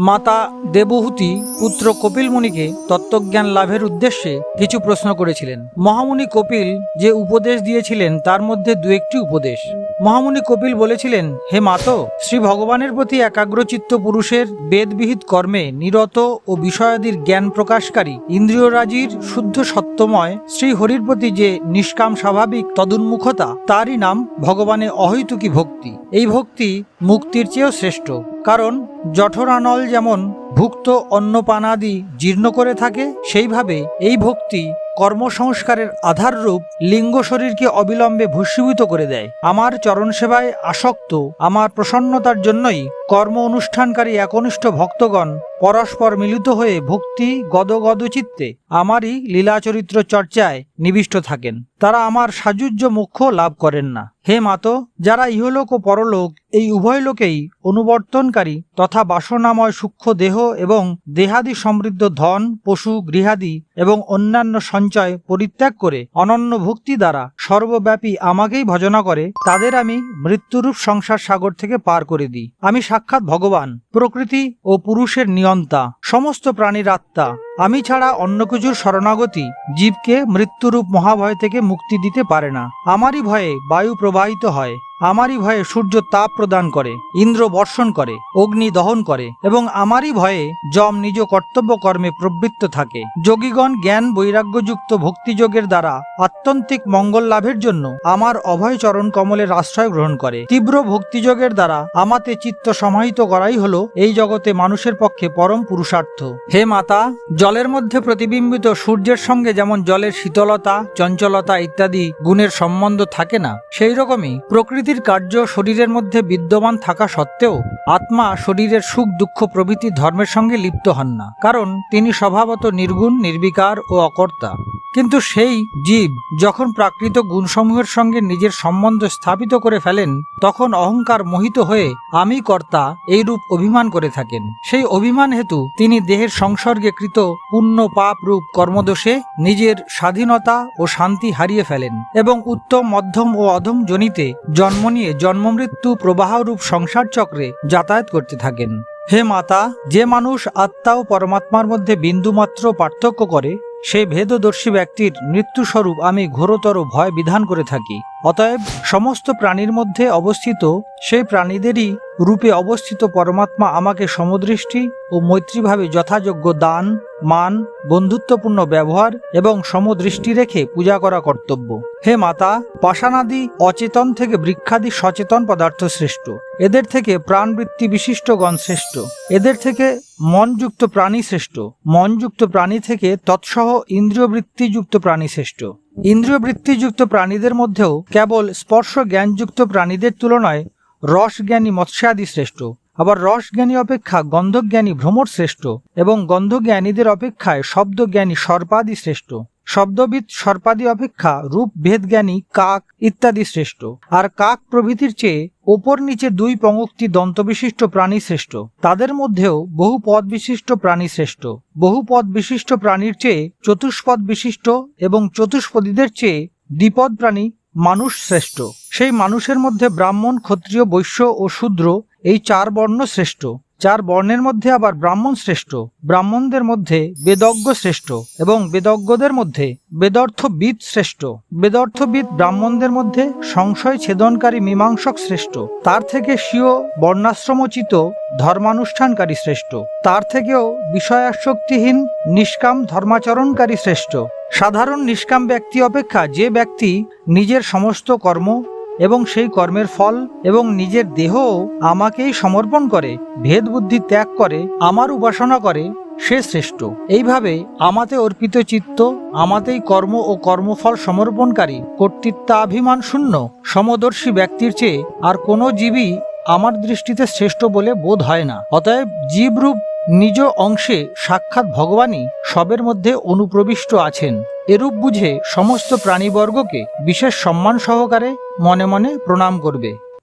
মাতা দেবহূতি পুত্র কপিল মুনিকে তত্ত্বজ্ঞান লাভের উদ্দেশ্যে কিছু প্রশ্ন করেছিলেন। মহামুনি কপিল যে উপদেশ দিয়েছিলেন তার মধ্যে দু একটি উপদেশ। মহামুনি কপিল বলেছিলেন, হে মাতো, শ্রী ভগবানের প্রতি একাগ্রচিত্ত পুরুষের বেদবিহিত কর্মে নিরত ও বিষয়াদির জ্ঞান প্রকাশকারী ইন্দ্রিয়রাজির শুদ্ধ সত্যময় শ্রী হরির প্রতি যে নিষ্কাম স্বাভাবিক তদুন্মুখতা, তারই নাম ভগবানে অহৈতুকী ভক্তি। এই ভক্তি মুক্তির চেয়েও শ্রেষ্ঠ। কারণ জঠরানল যেমন ভুক্ত অন্নপানাদি জীর্ণ করে থাকে, সেইভাবে এই ভক্তি কর্মসংস্কারের আধাররূপ লিঙ্গ শরীরকে অবিলম্বে ভস্মীভূত করে দেয়। আমার চরণ সেবায় আসক্ত আমার প্রসন্নতার জন্যই কর্ম অনুষ্ঠানকারী একনিষ্ঠ ভক্তগণ পরস্পর মিলিত হয়ে ভক্তি গদগদ চিত্তে আমারই লীলাচরিত্র চর্চায় নিবিষ্ট থাকেন। তারা আমার সাযুজ্য মোক্ষ লাভ করেন না। হে মাতো, যারা ইহলোক ও পরলোক এই উভয় লোকেই অনুবর্তনকারী তথা বাসনাময় সূক্ষ্ম দেহ এবং দেহাদি সমৃদ্ধ ধন, পশু, গৃহাদি এবং অন্যান্য সঞ্চয় পরিত্যাগ করে অনন্য ভক্তি দ্বারা সর্বব্যাপী আমাকেই ভজনা করে, তাদের আমি মৃত্যুরূপ সংসার সাগর থেকে পার করে দিই। আমি সাক্ষাৎ ভগবান, প্রকৃতি ও পুরুষের নিয়ন্তা, সমস্ত প্রাণীর আত্মা। আমি ছাড়া অন্য কিছুর শরণাগতি জীবকে মৃত্যুরূপ মহাভয় থেকে মুক্তি দিতে পারে না। আমারই ভয়ে বায়ু প্রবাহিত হয়, আমারই ভয়ে সূর্য তাপ প্রদান করে, ইন্দ্র বর্ষণ করে, অগ্নি দহন করে এবং আমারই ভয়ে যম নিজ কর্তব্য কর্মে প্রবৃত্ত থাকে। যোগীগণ জ্ঞান বৈরাগ্যযুক্ত ভক্তিযোগের দ্বারা আত্যন্তিক মঙ্গল লাভের জন্য আমার অভয় চরণ কমলের আশ্রয় গ্রহণ করে। তীব্র ভক্তিযোগের দ্বারা আমাতে চিত্ত সমাহিত করাই হলো এই জগতে মানুষের পক্ষে পরম পুরুষার্থ। হে মাতা, জলের মধ্যে প্রতিবিম্বিত সূর্যের সঙ্গে যেমন জলের শীতলতা, চঞ্চলতা ইত্যাদি গুণের সম্বন্ধ থাকে না, সেই রকমই প্রকৃতির কার্য শরীরের মধ্যে বিদ্যমান থাকা সত্ত্বেও আত্মা শরীরের সুখ দুঃখ প্রভৃতি ধর্মের সঙ্গে লিপ্ত হন না, কারণ তিনি স্বভাবত নির্গুণ, নির্বিকার ও অকর্তা। কিন্তু সেই জীব যখন প্রাকৃত গুণসমূহের সঙ্গে নিজের সম্বন্ধ স্থাপিত করে ফেলেন, তখন অহংকার মোহিত হয়ে আমি কর্তা এইরূপ অভিমান করে থাকেন। সেই অভিমান হেতু তিনি দেহের সংসর্গে কৃত পুণ্য পাপ রূপ কর্মদোষে নিজের স্বাধীনতা ও শান্তি হারিয়ে ফেলেন এবং উত্তম মধ্যম ও অধম জনিতে জন্ম নিয়ে জন্মমৃত্যু প্রবাহরূপ সংসার চক্রে যাতায়াত করতে থাকেন। হে মাতা, যে মানুষ আত্মা ও পরমাত্মার মধ্যে বিন্দুমাত্র পার্থক্য করে, সেই ভেদদর্শী ব্যক্তির মৃত্যুস্বরূপ আমি ঘোরতর ভয় বিধান করে থাকি। অতএব সমস্ত প্রাণীর মধ্যে অবস্থিত সেই প্রাণীদেরই রূপে অবস্থিত পরমাত্মা আমাকে সমদৃষ্টি ও মৈত্রীভাবে যথাযোগ্য দান, মান, বন্ধুত্বপূর্ণ ব্যবহার এবং সমদৃষ্টি রেখে পূজা করা কর্তব্য। হে মাতা, পাষাণাদি অচেতন থেকে বৃক্ষাদি সচেতন পদার্থ শ্রেষ্ঠ। এদের থেকে প্রাণবৃত্তি বিশিষ্টগণ শ্রেষ্ঠ। এদের থেকে মনযুক্ত প্রাণী শ্রেষ্ঠ। মনযুক্ত প্রাণী থেকে তৎসহ ইন্দ্রিয়বৃত্তিযুক্ত প্রাণী শ্রেষ্ঠ। ইন্দ্রিয়বৃত্তিযুক্ত প্রাণীদের মধ্যেও কেবল স্পর্শ জ্ঞানযুক্ত প্রাণীদের তুলনায় রসজ্ঞানী মৎস্যাদি শ্রেষ্ঠ। আবার রসজ্ঞানী অপেক্ষা গন্ধজ্ঞানী ভ্রমর শ্রেষ্ঠ এবং গন্ধজ্ঞানীদের অপেক্ষায় শব্দজ্ঞানী সর্পাদি শ্রেষ্ঠ। শব্দবিদ সর্পাদি অপেক্ষা রূপ ভেদজ্ঞানী কাক ইত্যাদি শ্রেষ্ঠ। আর কাক প্রভৃতির চেয়ে ওপর নিচে দুই পঙ্ক্তি দন্তবিশিষ্ট প্রাণী শ্রেষ্ঠ। তাদের মধ্যেও বহু পদ বিশিষ্ট প্রাণী শ্রেষ্ঠ। বহু পদ বিশিষ্ট প্রাণীর চেয়ে চতুষ্পদ বিশিষ্ট এবং চতুষ্পদীদের চেয়ে দ্বিপদ প্রাণী মানুষ শ্রেষ্ঠ। সেই মানুষের মধ্যে ব্রাহ্মণ, ক্ষত্রিয়, বৈশ্য ও শূদ্র এই চার বর্ণ শ্রেষ্ঠ। চার বর্ণের মধ্যে আবার ব্রাহ্মণ শ্রেষ্ঠ। ব্রাহ্মণদের মধ্যে বেদজ্ঞ শ্রেষ্ঠ এবং বেদজ্ঞদের মধ্যে বেদর্থবিদ শ্রেষ্ঠ। বেদর্থবিদ ব্রাহ্মণদের মধ্যে সংশয় ছেদনকারী মীমাংসক শ্রেষ্ঠ। তার থেকে স্বীয় বর্ণাশ্রমোচিত ধর্মানুষ্ঠানকারী শ্রেষ্ঠ। তার থেকেও বিষয়াসক্তিহীন নিষ্কাম ধর্মাচরণকারী শ্রেষ্ঠ। সাধারণ নিষ্কাম ব্যক্তি অপেক্ষা যে ব্যক্তি নিজের সমস্ত কর্ম এবং সেই কর্মের ফল এবং নিজের দেহ আমাকেই সমর্পণ করে, ভেদ বুদ্ধি ত্যাগ করে, আমার উপাসনা করে, সে শ্রেষ্ঠ। এইভাবে আমাতে অর্পিত চিত্ত, আমাতেই কর্ম ও কর্মফল সমর্পণকারী কর্তৃত্বাভিমান শূন্য সমদর্শী ব্যক্তির চেয়ে আর কোনো জীবই আমার দৃষ্টিতে শ্রেষ্ঠ বলে বোধ হয় না। অতএব জীবরূপ নিজ অংশে সাক্ষাৎ ভগবানই সবের মধ্যে অনুপ্রবিষ্ট আছেন। এরূপ বুঝে সমস্ত প্রাণীবর্গকে বিশেষ সম্মান সহকারে মনে মনে প্রণাম করবে।